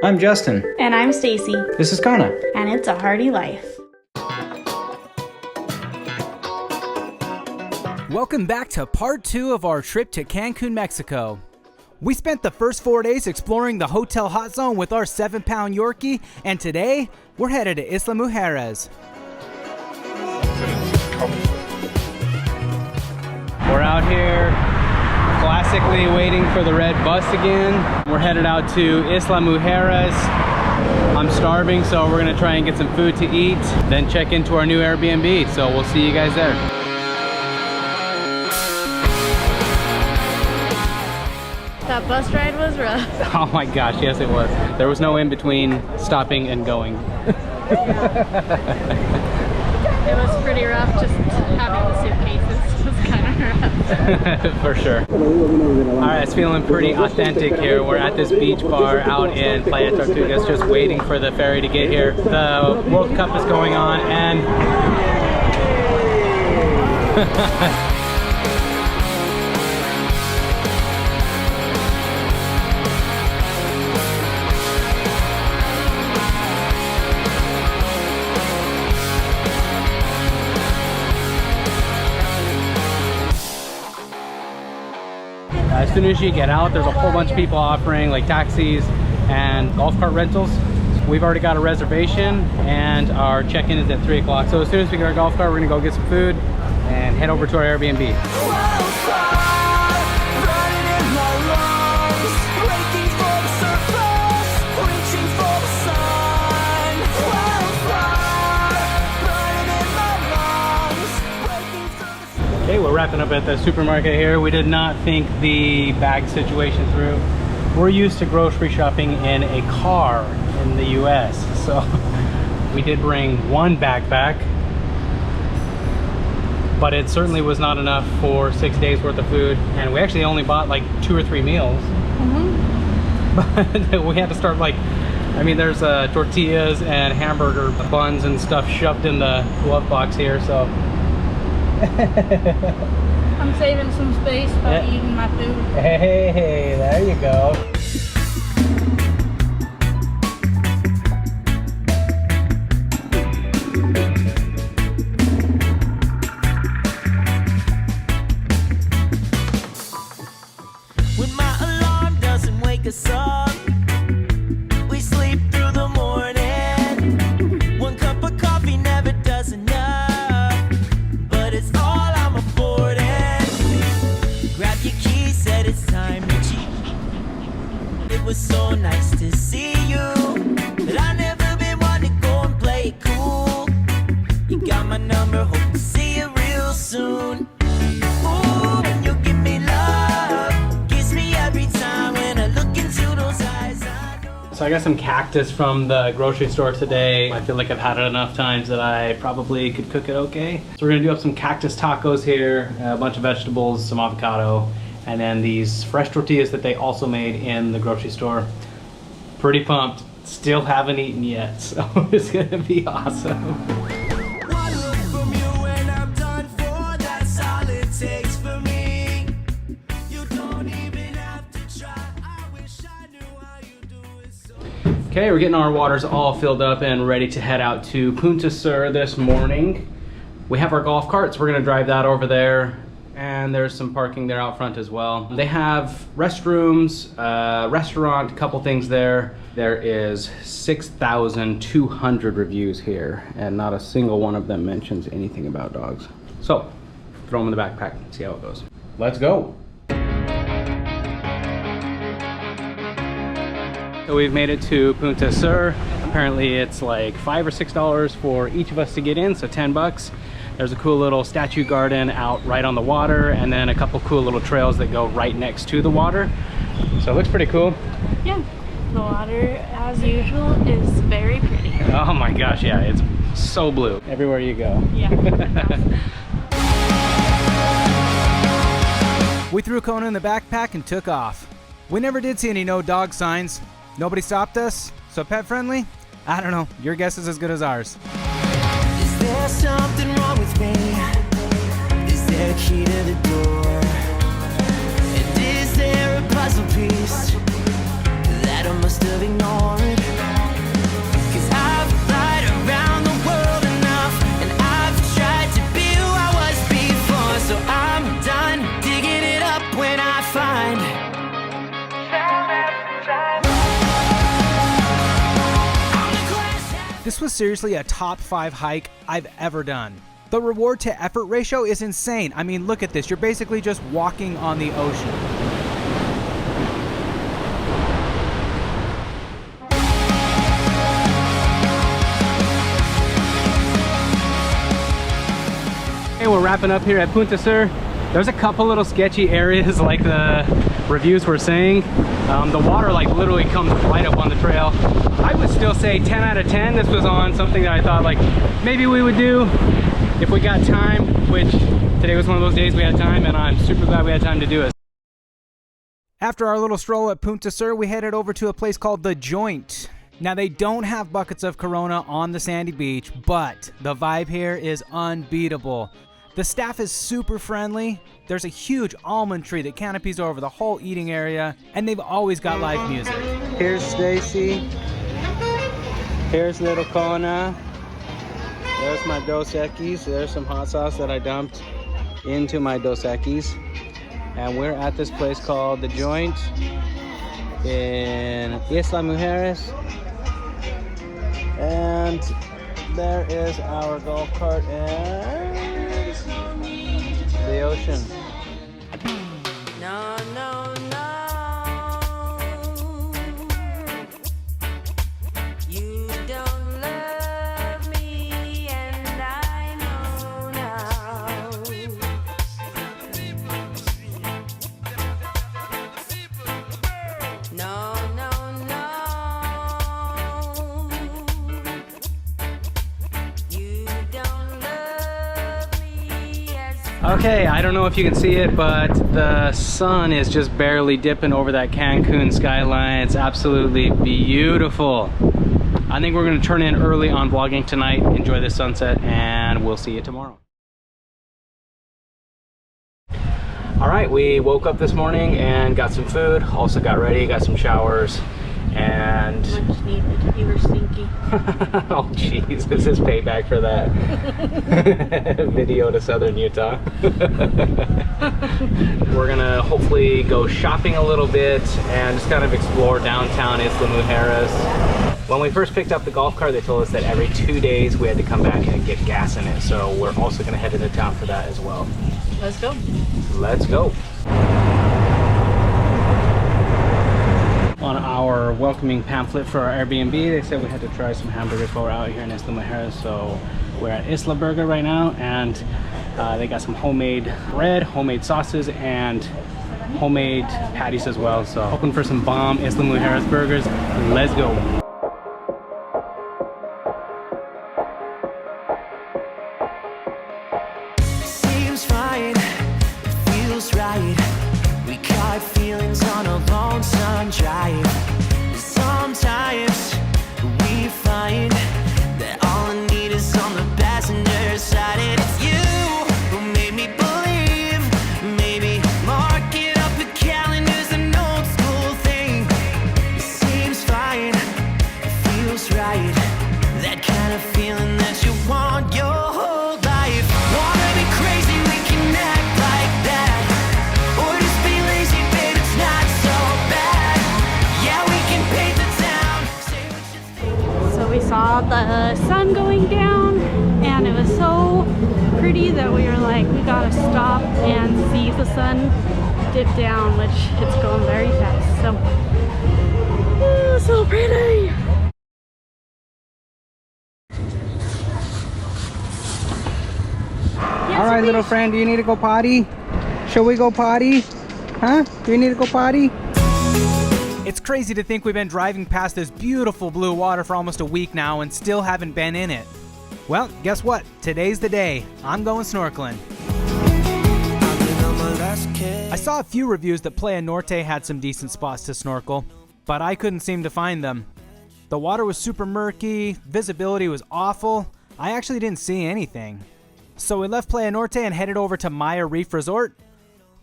I'm Justin. And I'm Stacy. This is Kona. And it's a hearty life. Welcome back to part 2 of our trip to Cancun, Mexico. We spent the first 4 days exploring the hotel hot zone with our 7-pound Yorkie, and today we're headed to Isla Mujeres. We're out here classically waiting for the red bus again. We're headed out to Isla Mujeres. I'm starving, so we're gonna try and get some food to eat, then check into our new Airbnb. So we'll see you guys there. That bus ride was rough. Oh my gosh, yes it was. There was no in between stopping and going. It was pretty rough just having the suitcases. It was kind of rough. For sure. Alright, it's feeling pretty authentic here. We're at this beach bar out in Playa Tartugas, just waiting for the ferry to get here. The World Cup is going on and as soon as you get out, there's a whole bunch of people offering like taxis and golf cart rentals. We've already got a reservation and our check-in is at 3 o'clock. So as soon as we get our golf cart, we're gonna go get some food and head over to our Airbnb. Okay, we're wrapping up at the supermarket here. We did not think the bag situation through. We're used to grocery shopping in a car in the US, so we did bring one backpack, but it certainly was not enough for 6 days worth of food, and we actually only bought like 2 or 3 meals. But we had to start like, I mean, there's tortillas and hamburger buns and stuff shoved in the glove box here, so I'm saving some space by eating my food. Hey, there you go. When my alarm doesn't wake us up, we sleep through the morning. 1 cup of coffee never does enough, but it's all I'm affording. Grab your keys, said it's time to cheat. It was so nice to see you, but I never been one to go and play it cool. You got my number, hope to see you real soon. Ooh, when you give me love, gives me every time when I look into those eyes. I know. So I got some cactus from the grocery store today. I feel like I've had it enough times that I probably could cook it okay. So we're gonna do up some cactus tacos here, a bunch of vegetables, some avocado, and then these fresh tortillas that they also made in the grocery store. Pretty pumped. Still haven't eaten yet, so it's gonna be awesome. One look from you and I'm done for. That's all it takes for me. You don't even have to try. I wish I knew how you do it so. Okay, we're getting our waters all filled up and ready to head out to Punta Sur this morning. We have our golf carts. We're gonna drive that over there, and there's some parking there out front as well. They have restrooms, restaurant, a couple things there. There is 6,200 reviews here, and not a single one of them mentions anything about dogs. So, throw them in the backpack and see how it goes. Let's go. So we've made it to Punta Sur. Apparently it's like $5 or $6 for each of us to get in, so 10 bucks. There's a cool little statue garden out right on the water, and then a couple cool little trails that go right next to the water. So it looks pretty cool. Yeah, the water, as usual, is very pretty. Oh my gosh, yeah, it's so blue everywhere you go. Yeah. We threw Kona in the backpack and took off. We never did see any no dog signs. Nobody stopped us, so pet friendly? I don't know, your guess is as good as ours. Is there something wrong with me? Is there a key to the door? And is there a puzzle piece that I must must have ignored. 'Cause I've lied around the world enough, and I've tried to be who I was before. So I'm done digging it up when I find. This was seriously a top 5 hike I've ever done. The reward to effort ratio is insane. I mean, look at this. You're basically just walking on the ocean. Hey, we're wrapping up here at Punta Sur. There's a couple little sketchy areas like the reviews were saying. The water like literally comes right up on the trail. I would still say 10 out of 10. This was on something that I thought like maybe we would do if we got time, which today was one of those days we had time, and I'm super glad we had time to do it. After our little stroll at Punta Sur, we headed over to a place called The Joint. Now, they don't have buckets of Corona on the sandy beach, but the vibe here is unbeatable. The staff is super friendly. There's a huge almond tree that canopies over the whole eating area, and they've always got live music. Here's Stacy. Here's little Kona. There's my Dos Equis. There's some hot sauce that I dumped into my Dos Equis. And we're at this place called The Joint in Isla Mujeres. And there is our golf cart and the ocean. No, no, no. You don't love me, and I know now. No, no, no. You don't love me as Okay, I don't know if you can see it, but the sun is just barely dipping over that Cancun skyline. It's absolutely beautiful. I think we're gonna turn in early on vlogging tonight, enjoy the sunset, and we'll see you tomorrow. All right, we woke up this morning and got some food, also got ready, got some showers, and Much needed. You were stinky. oh jeez, this is payback for that video to Southern Utah. We're gonna hopefully go shopping a little bit and just kind of explore downtown Isla Mujeres. When we first picked up the golf cart, they told us that every 2 days we had to come back and get gas in it. So we're also gonna head into town for that as well. Let's go. Let's go. On our welcoming pamphlet for our Airbnb, they said we had to try some hamburgers while we're out here in Isla Mujeres. So we're at Isla Burger right now, and they got some homemade bread, homemade sauces, and homemade patties as well. So hoping for some bomb Isla Mujeres burgers. Let's go. seems fine, it feels right. We caught feelings on a lonesome drive. Sometimes we find that all I need is on the passenger side, and it's you who made me believe. Maybe marking up the calendar's an old school thing. It seems fine, it feels right. That kind of feeling that you want your whole life. Wanna be crazy, we can act like that. Or just be lazy, babe, it's not so bad. Yeah, we can paint the town. Say what you think. So we saw the sun going down, and it was so pretty that we were like, we gotta stop and see the sun dip down, which it's going very fast. So, ooh, so pretty. All right, little friend, do you need to go potty? Shall we go potty? Huh? Do you need to go potty? It's crazy to think we've been driving past this beautiful blue water for almost a week now and still haven't been in it. Well, guess what? Today's the day. I'm going snorkeling. I saw a few reviews that Playa Norte had some decent spots to snorkel, but I couldn't seem to find them. The water was super murky, visibility was awful. I actually didn't see anything. So we left Playa Norte and headed over to Maya Reef Resort.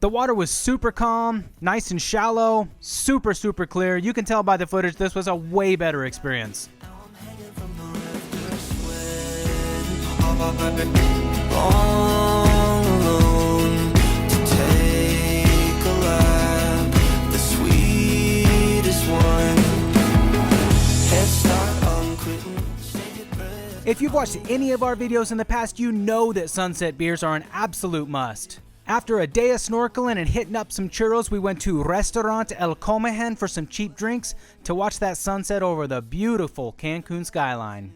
The water was super calm, nice and shallow, super clear. You can tell by the footage this was a way better experience. If you've watched any of our videos in the past, you know that sunset beers are an absolute must. After a day of snorkeling and hitting up some churros, we went to Restaurant El Comején for some cheap drinks to watch that sunset over the beautiful Cancun skyline.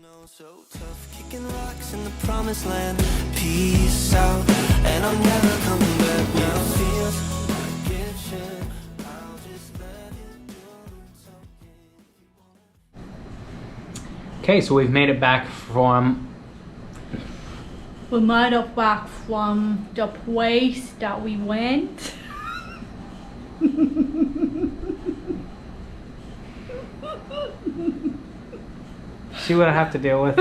Okay, so we've made it back from... We made it back from the place that we went. See what I have to deal with?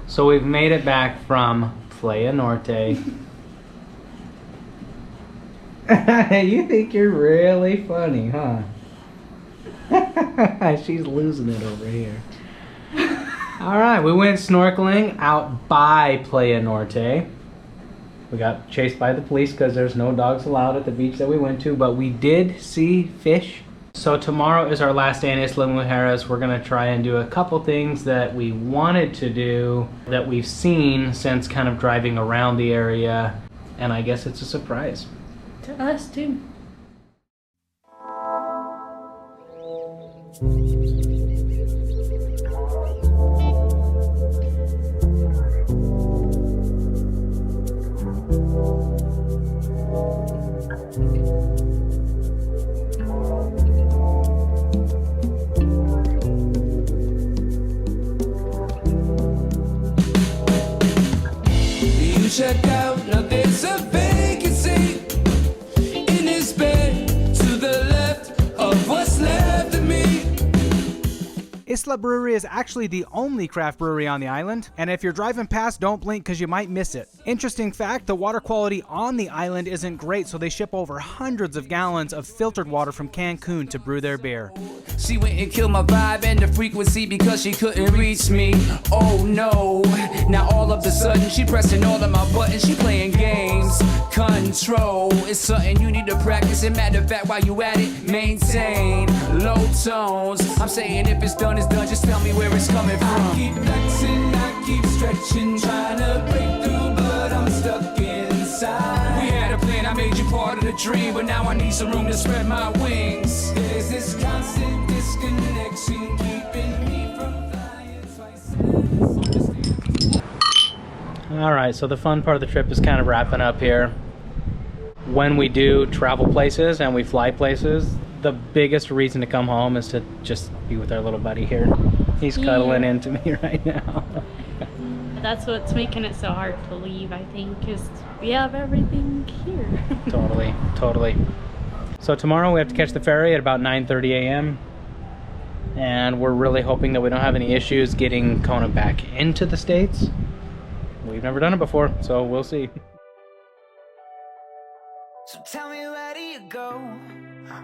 So we've made it back from Playa Norte. You think you're really funny, huh? She's losing it over here. Alright, we went snorkeling out by Playa Norte. We got chased by the police because there's no dogs allowed at the beach that we went to, but we did see fish. So tomorrow is our last day in Isla Mujeres. We're going to try and do a couple things that we wanted to do that we've seen since kind of driving around the area, and I guess it's a surprise. To us too. Check out, now there's a vacancy in this bed to the left of what's left of me. Isla Brewery is actually the only craft brewery on the island, and if you're driving past, don't blink because you might miss it. Interesting fact, the water quality on the island isn't great, so they ship over hundreds of gallons of filtered water from Cancun to brew their beer. She went and killed my vibe and the frequency because she couldn't reach me. Oh no, now all of a sudden she pressing all of my buttons, she playing games. Control is something you need to practice, and matter of fact, while you at it, maintain low tones. I'm saying if it's done, just tell me where it's coming from. I keep flexing, I keep stretching, trying to break through, but I'm stuck inside. We had a plan, I made you part of the dream, but now I need some room to spread my wings. There's this constant disconnection keeping me from flying. Alright, so the fun part of the trip is kind of wrapping up here. When we do travel places and we fly places, the biggest reason to come home is to just be with our little buddy here. He's cuddling into me right now. That's what's making it so hard to leave, I think, is we have everything here. Totally. So tomorrow we have to catch the ferry at about 9:30 a.m. and we're really hoping that we don't have any issues getting Kona back into the States. We've never done it before, so we'll see. So tell me, where do you go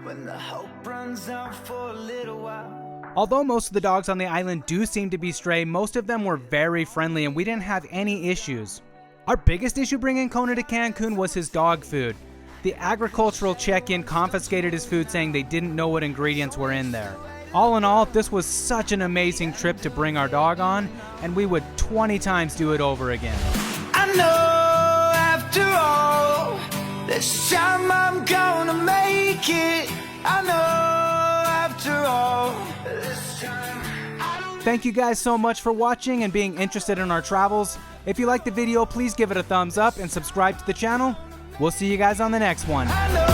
when the hope runs out for a little while? Although most of the dogs on the island do seem to be stray, most of them were very friendly and we didn't have any issues. Our biggest issue bringing Kona to Cancun was his dog food. The agricultural check-in confiscated his food, saying they didn't know what ingredients were in there. All in all, this was such an amazing trip to bring our dog on, and we would 20 times do it over again. I know after all, this time I'm gonna make it. I know after all, this time I don't... Thank you guys so much for watching and being interested in our travels. If you liked the video, please give it a thumbs up and subscribe to the channel. We'll see you guys on the next one. I know